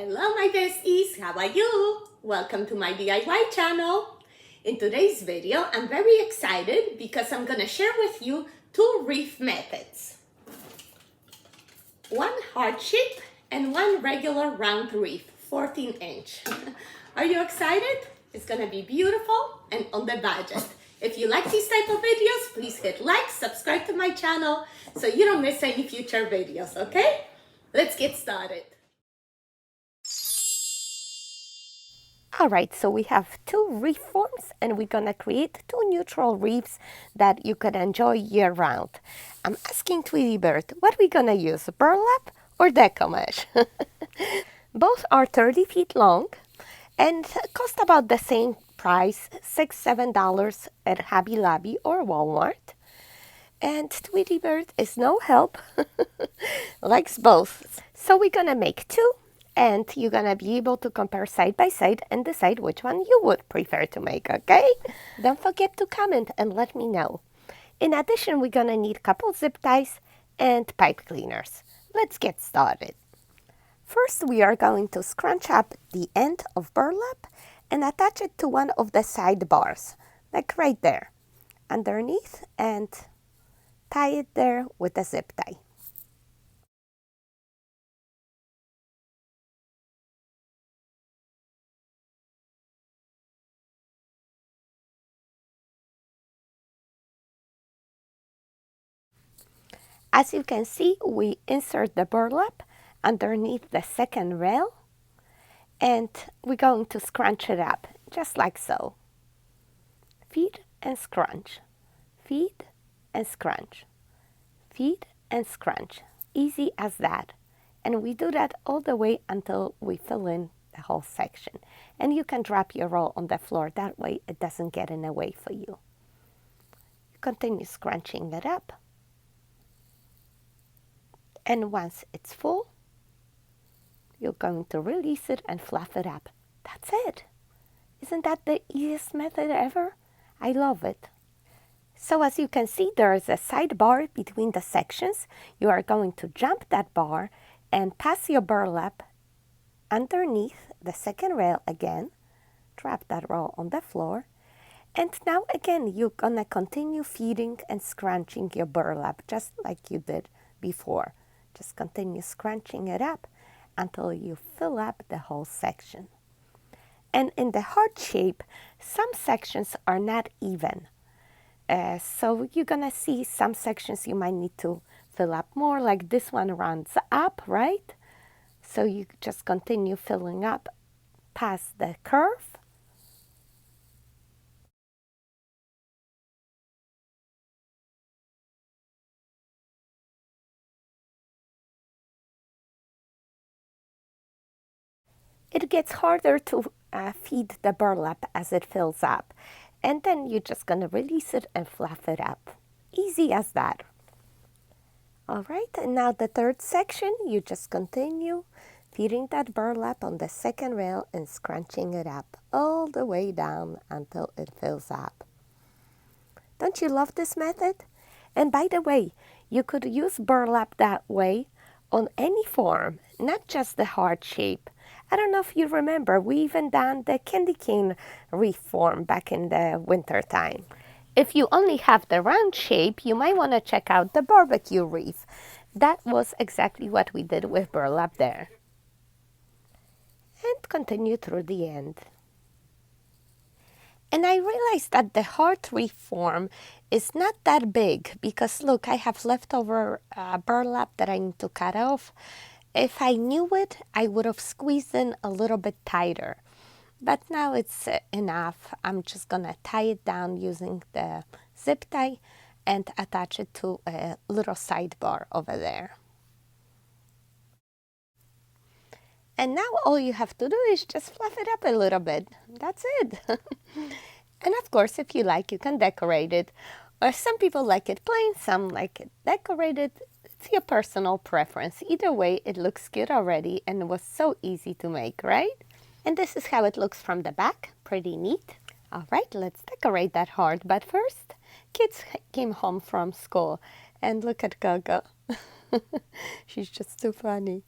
Hello my besties, how are you? Welcome to my DIY channel. In today's video, I'm very excited because I'm gonna share with you two wreath methods. One heart shape and one regular round wreath, 14 inch. Are you excited? It's gonna be beautiful and on the budget. If you like these type of videos, please hit like, subscribe to my channel so you don't miss any future videos, okay? Let's get started. Alright, so we have two wreath forms and we're going to create two neutral wreaths that you can enjoy year round. I'm asking Tweety Bird, what are we going to use, burlap or Deco mesh? Both are 30 feet long and cost about the same price, $6-7 at Hobby Lobby or Walmart. And Tweety Bird is no help, likes both. So we're going to make two. And you're going to be able to compare side by side and decide which one you would prefer to make, okay? Don't forget to comment and let me know. In addition, we're going to need a couple zip ties and pipe cleaners. Let's get started. First, we are going to scrunch up the end of burlap and attach it to one of the side bars, like right there, underneath, and tie it there with a zip tie. As you can see, we insert the burlap underneath the second rail and we're going to scrunch it up just like so. Feed and scrunch, feed and scrunch, feed and scrunch. Easy as that. And we do that all the way until we fill in the whole section. And you can drop your roll on the floor, that way it doesn't get in the way for you. You continue scrunching it up. And once it's full, you're going to release it and fluff it up. That's it. Isn't that the easiest method ever? I love it. So as you can see, there is a side bar between the sections. You are going to jump that bar and pass your burlap underneath the second rail again. Drop that roll on the floor. And now again, you're going to continue feeding and scrunching your burlap just like you did before. Just continue scrunching it up until you fill up the whole section. And in the heart shape, some sections are not even. So you're going to see some sections you might need to fill up more, like this one runs up, right? So you just continue filling up past the curve. It gets harder to feed the burlap as it fills up. And then you're just going to release it and fluff it up. Easy as that. All right, and now the third section, you just continue feeding that burlap on the second rail and scrunching it up all the way down until it fills up. Don't you love this method? And by the way, you could use burlap that way on any form, not just the heart shape. I don't know if you remember, we even done the candy cane wreath form back in the winter time. If you only have the round shape, you might want to check out the barbecue wreath. That was exactly what we did with burlap there. And continue through the end. And I realized that the heart wreath form is not that big because look, I have leftover burlap that I need to cut off. If I knew it, I would have squeezed in a little bit tighter. But now it's enough. I'm just going to tie it down using the zip tie and attach it to a little sidebar over there. And now all you have to do is just fluff it up a little bit. That's it. And of course, if you like, you can decorate it. Or some people like it plain, some like it decorated. It's your personal preference. Either way, it looks good already and it was so easy to make, right? And this is how it looks from the back. Pretty neat. All right, let's decorate that heart. But first, kids came home from school. And look at Gaga. She's just too funny.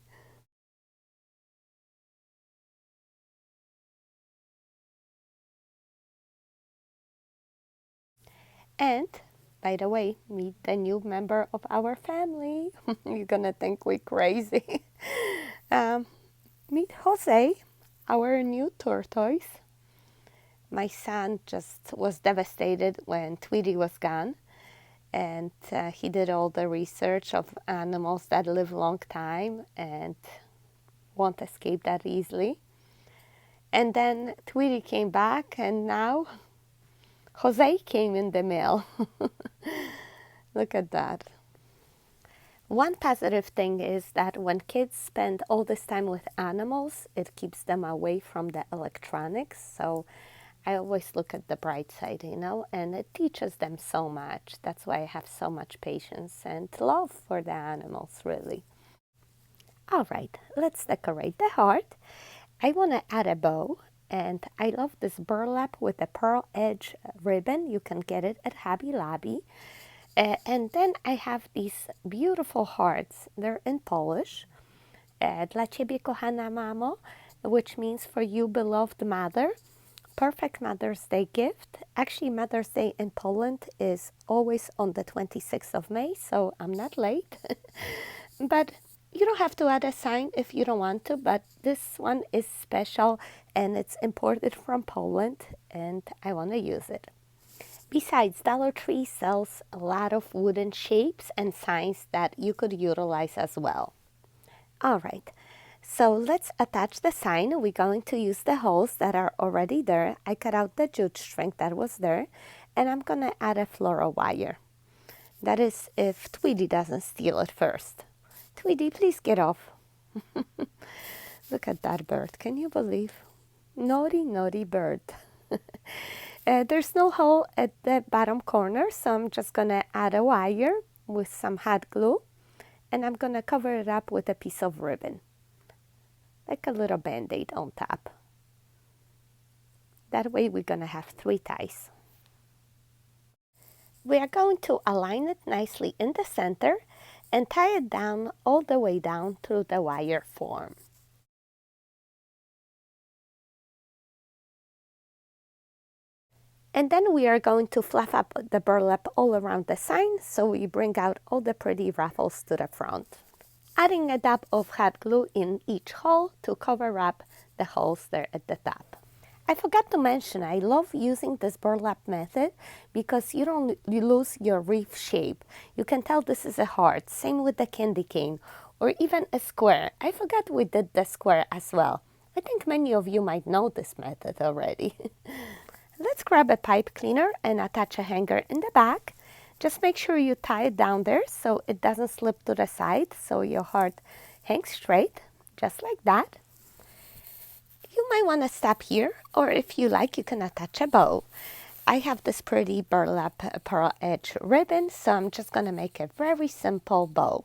And, by the way, meet the new member of our family. You're gonna think we're crazy. um, Meet Jose, our new tortoise. My son just was devastated when Tweety was gone, and he did all the research of animals that live long time and won't escape that easily. And then Tweety came back, and now Jose came in the mail. Look at that. One positive thing is that when kids spend all this time with animals, it keeps them away from the electronics. So I always look at the bright side, and it teaches them so much. That's why I have so much patience and love for the animals, really. All right, let's decorate the heart. I want to add a bow, and I love this burlap with a pearl edge ribbon. You can get it at Hobby Lobby. And then I have these beautiful hearts. They're in Polish. Dla Ciebie, kochana mamo, which means for you, beloved mother. Perfect Mother's Day gift. Actually, Mother's Day in Poland is always on the 26th of May, so I'm not late. But you don't have to add a sign if you don't want to, but this one is special and it's imported from Poland and I want to use it. Besides, Dollar Tree sells a lot of wooden shapes and signs that you could utilize as well. All right, so let's attach the sign. We're going to use the holes that are already there. I cut out the jute string that was there, and I'm going to add a floral wire. That is if Tweety doesn't steal it first. Tweety, please get off. Look at that bird. Can you believe? Naughty, naughty bird. There's no hole at the bottom corner, so I'm just going to add a wire with some hot glue, and I'm going to cover it up with a piece of ribbon, like a little band-aid on top. That way we're going to have 3 ties. We are going to align it nicely in the center and tie it down all the way down through the wire form. And then we are going to fluff up the burlap all around the sign so we bring out all the pretty ruffles to the front. Adding a dab of hot glue in each hole to cover up the holes there at the top. I forgot to mention, I love using this burlap method because you lose your wreath shape. You can tell this is a heart, same with the candy cane, or even a square. I forgot we did the square as well. I think many of you might know this method already. Let's grab a pipe cleaner and attach a hanger in the back. Just make sure you tie it down there so it doesn't slip to the side, so your heart hangs straight, just like that. You might want to stop here, or if you like, you can attach a bow. I have this pretty burlap pearl edge ribbon, so I'm just going to make a very simple bow.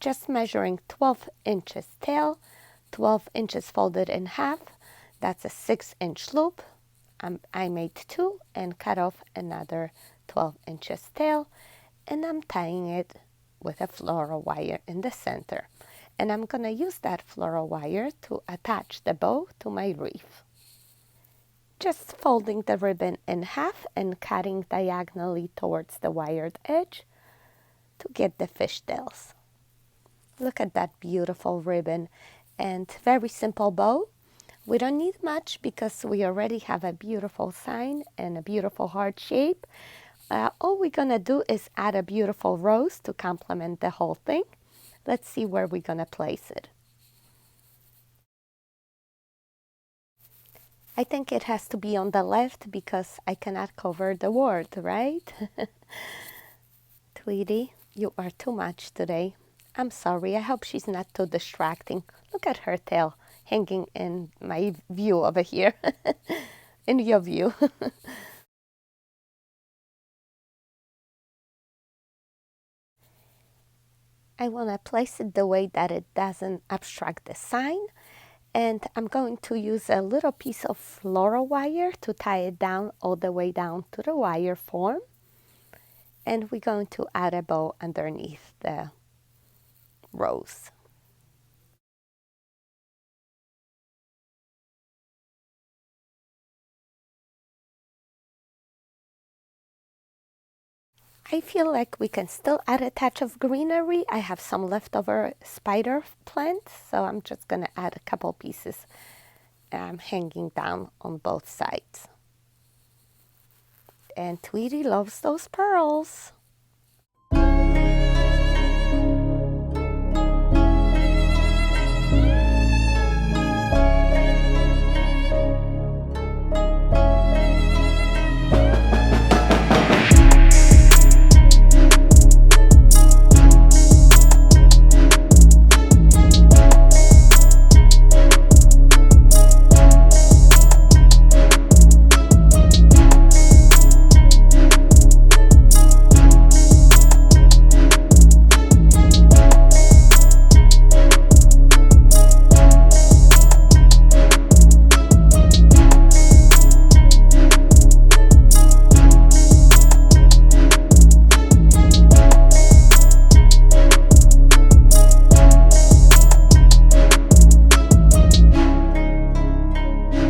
Just measuring 12 inches tail, 12 inches folded in half. That's a 6-inch loop. I made 2 and cut off another 12 inches tail, and I'm tying it with a floral wire in the center. And I'm going to use that floral wire to attach the bow to my wreath. Just folding the ribbon in half and cutting diagonally towards the wired edge to get the fishtails. Look at that beautiful ribbon and very simple bow. We don't need much because we already have a beautiful sign and a beautiful heart shape. All we're going to do is add a beautiful rose to complement the whole thing. Let's see where we're going to place it. I think it has to be on the left because I cannot cover the word, right? Tweety, you are too much today. I'm sorry. I hope she's not too distracting. Look at her tail hanging in my view over here. In your view. I want to place it the way that it doesn't obstruct the sign. And I'm going to use a little piece of floral wire to tie it down all the way down to the wire form. And we're going to add a bow underneath the rose. I feel like we can still add a touch of greenery. I have some leftover spider plants, so I'm just gonna add a couple pieces hanging down on both sides. And Tweety loves those pearls.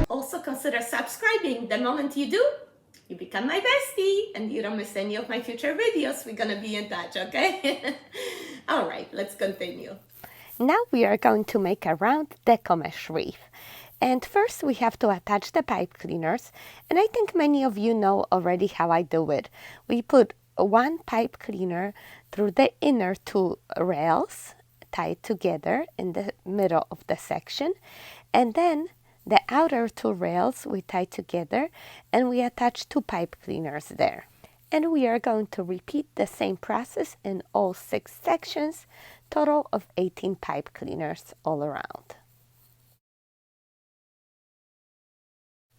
Also consider subscribing. The moment you do, you become my bestie and you don't miss any of my future videos. We're gonna be in touch, okay? All right, let's continue. Now we are going to make a round Deco mesh wreath. And first we have to attach the pipe cleaners. And I think many of you know already how I do it. We put one pipe cleaner through the inner two rails tied together in the middle of the section. And then the outer two rails we tie together and we attach two pipe cleaners there. And we are going to repeat the same process in all 6 sections, total of 18 pipe cleaners all around.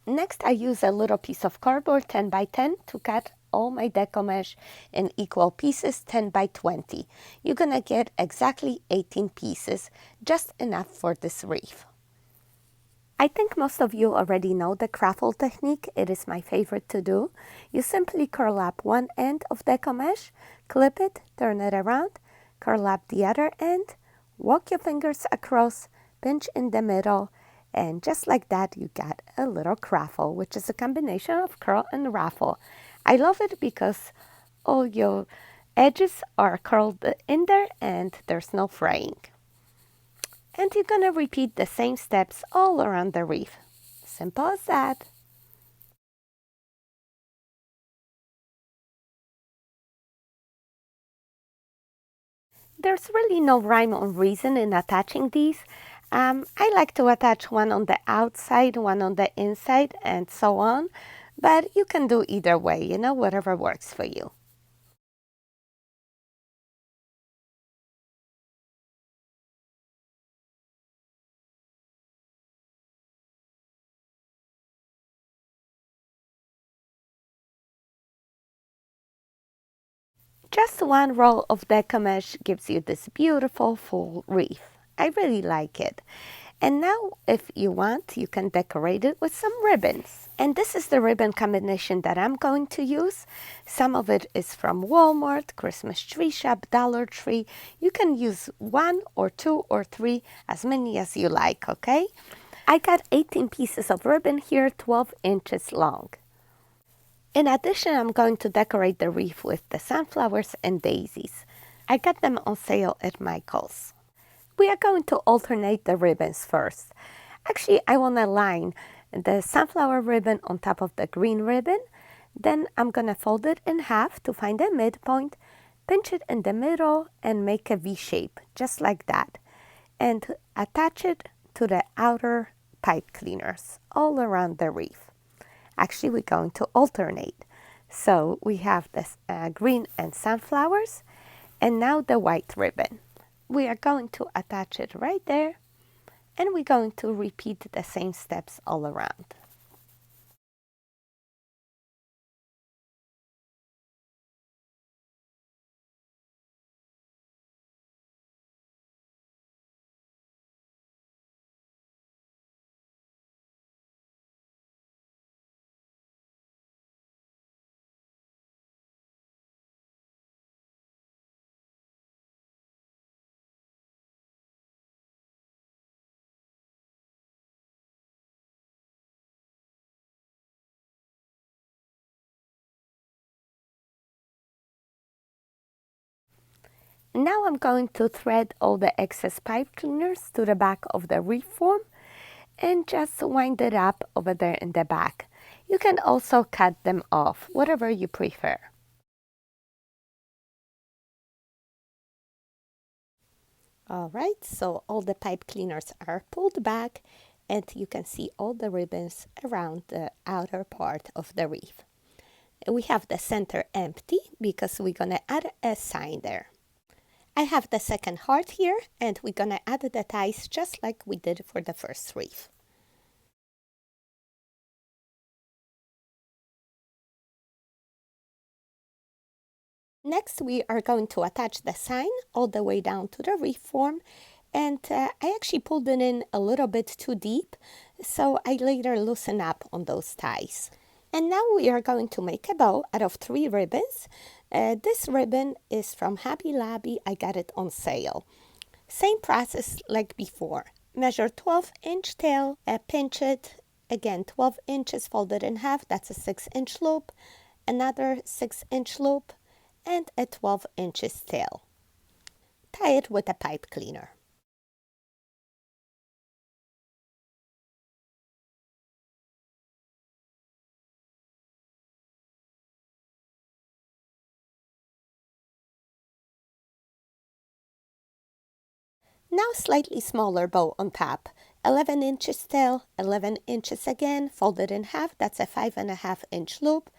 Next, I use a little piece of cardboard 10 by 10 to cut all my Deco mesh in equal pieces 10 by 20. You're gonna get exactly 18 pieces, just enough for this wreath. I think most of you already know the craffle technique. It is my favorite to do. You simply curl up one end of Deco mesh, clip it, turn it around, curl up the other end, walk your fingers across, pinch in the middle, and just like that you got a little craffle, which is a combination of curl and raffle. I love it because all your edges are curled in there and there's no fraying. And you're gonna repeat the same steps all around the wreath. Simple as that. There's really no rhyme or reason in attaching these. I like to attach one on the outside, one on the inside, and so on. But you can do either way, whatever works for you. Just one roll of Deco mesh gives you this beautiful full wreath. I really like it. And now, if you want, you can decorate it with some ribbons. And this is the ribbon combination that I'm going to use. Some of it is from Walmart, Christmas Tree Shop, Dollar Tree. You can use 1 or 2 or 3, as many as you like, okay? I got 18 pieces of ribbon here, 12 inches long. In addition, I'm going to decorate the wreath with the sunflowers and daisies. I got them on sale at Michael's. We are going to alternate the ribbons first. Actually, I want to line the sunflower ribbon on top of the green ribbon. Then I'm going to fold it in half to find a midpoint, pinch it in the middle, and make a V shape, just like that. And attach it to the outer pipe cleaners all around the wreath. Actually, we're going to alternate. So we have this green and sunflowers, and now the white ribbon. We are going to attach it right there, and we're going to repeat the same steps all around. Now I'm going to thread all the excess pipe cleaners to the back of the wreath form and just wind it up over there in the back. You can also cut them off, whatever you prefer. All right, so all the pipe cleaners are pulled back and you can see all the ribbons around the outer part of the wreath. We have the center empty because we're gonna add a sign there. I have the second heart here and we're gonna add the ties just like we did for the first wreath. Next, we are going to attach the sign all the way down to the wreath form, and I actually pulled it in a little bit too deep, so I later loosen up on those ties. And now we are going to make a bow out of 3 ribbons. This ribbon is from Hobby Lobby. I got it on sale. Same process like before. Measure 12-inch tail, pinch it, again 12 inches folded in half, that's a 6-inch loop, another 6-inch loop, and a 12 inches tail. Tie it with a pipe cleaner. Now slightly smaller bow on top. 11 inches tail, 11 inches again, folded in half, that's a 5.5-inch loop,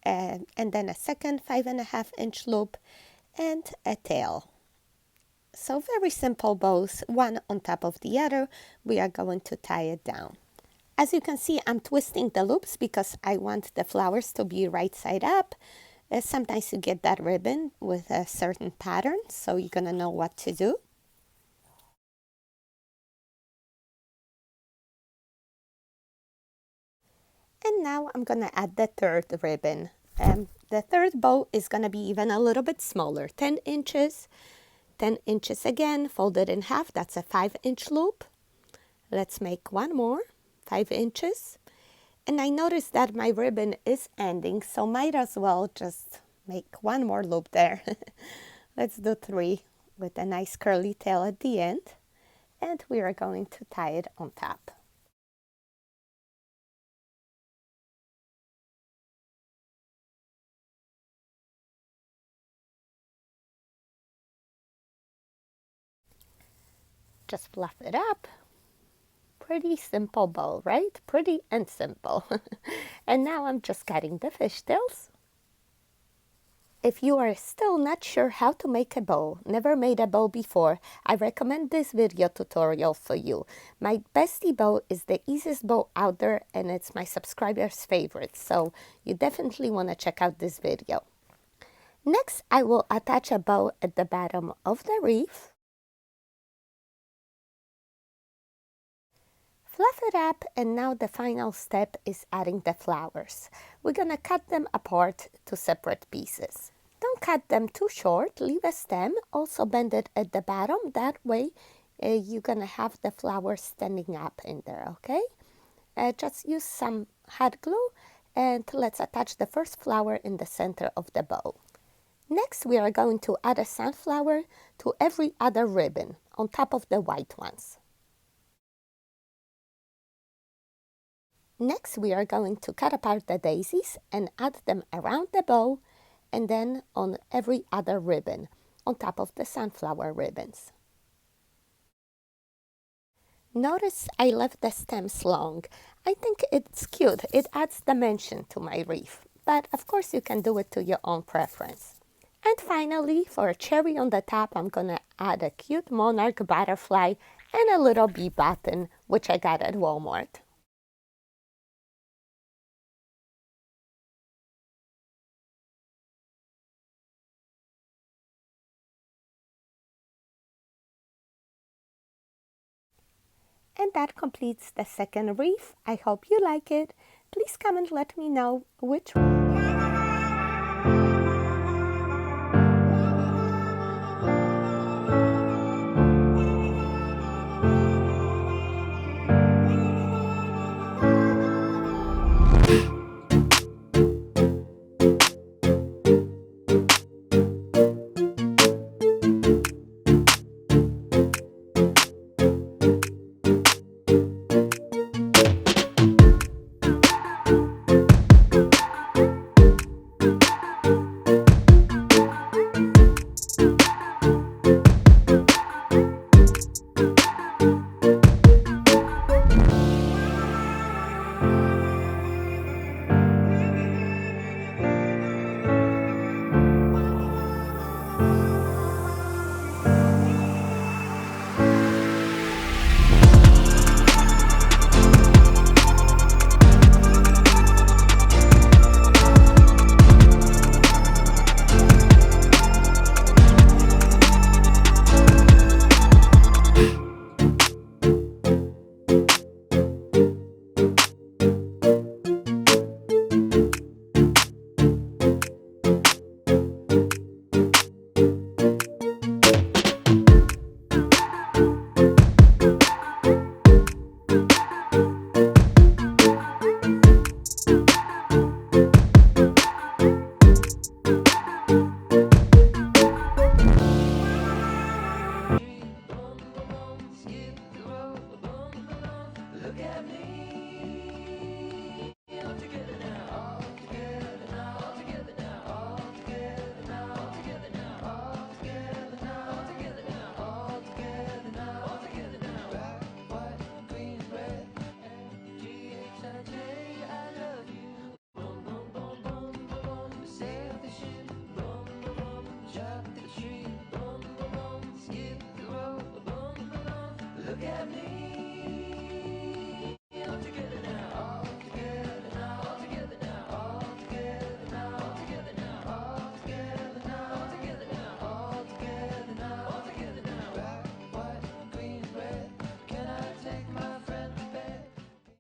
and then a second 5.5-inch loop, and a tail. So very simple bows, one on top of the other. We are going to tie it down. As you can see, I'm twisting the loops because I want the flowers to be right side up. Sometimes you get that ribbon with a certain pattern, so you're gonna know what to do. And now I'm gonna add the third ribbon. The third bow is gonna be even a little bit smaller, 10 inches. 10 inches again, folded in half, that's a 5-inch loop. Let's make one more, 5 inches. And I noticed that my ribbon is ending, so might as well just make one more loop there. Let's do 3 with a nice curly tail at the end. And we are going to tie it on top. Just fluff it up. Pretty simple bow, right? Pretty and simple. And now I'm just cutting the fishtails. If you are still not sure how to make a bow, never made a bow before, I recommend this video tutorial for you. My bestie bow is the easiest bow out there and it's my subscribers' favorite, so you definitely want to check out this video. Next, I will attach a bow at the bottom of the wreath. Fluff it up, and now the final step is adding the flowers. We're gonna cut them apart to separate pieces. Don't cut them too short, leave a stem, also bend it at the bottom, that way you're gonna have the flowers standing up in there, okay? Just use some hot glue and let's attach the first flower in the center of the bow. Next, we are going to add a sunflower to every other ribbon on top of the white ones. Next, we are going to cut apart the daisies and add them around the bow and then on every other ribbon on top of the sunflower ribbons. Notice I left the stems long. I think it's cute. It adds dimension to my wreath, but of course you can do it to your own preference. And finally, for a cherry on the top, I'm gonna add a cute monarch butterfly and a little bee button, which I got at Walmart. And that completes the second wreath. I hope you like it. Please comment, let me know which Look at me.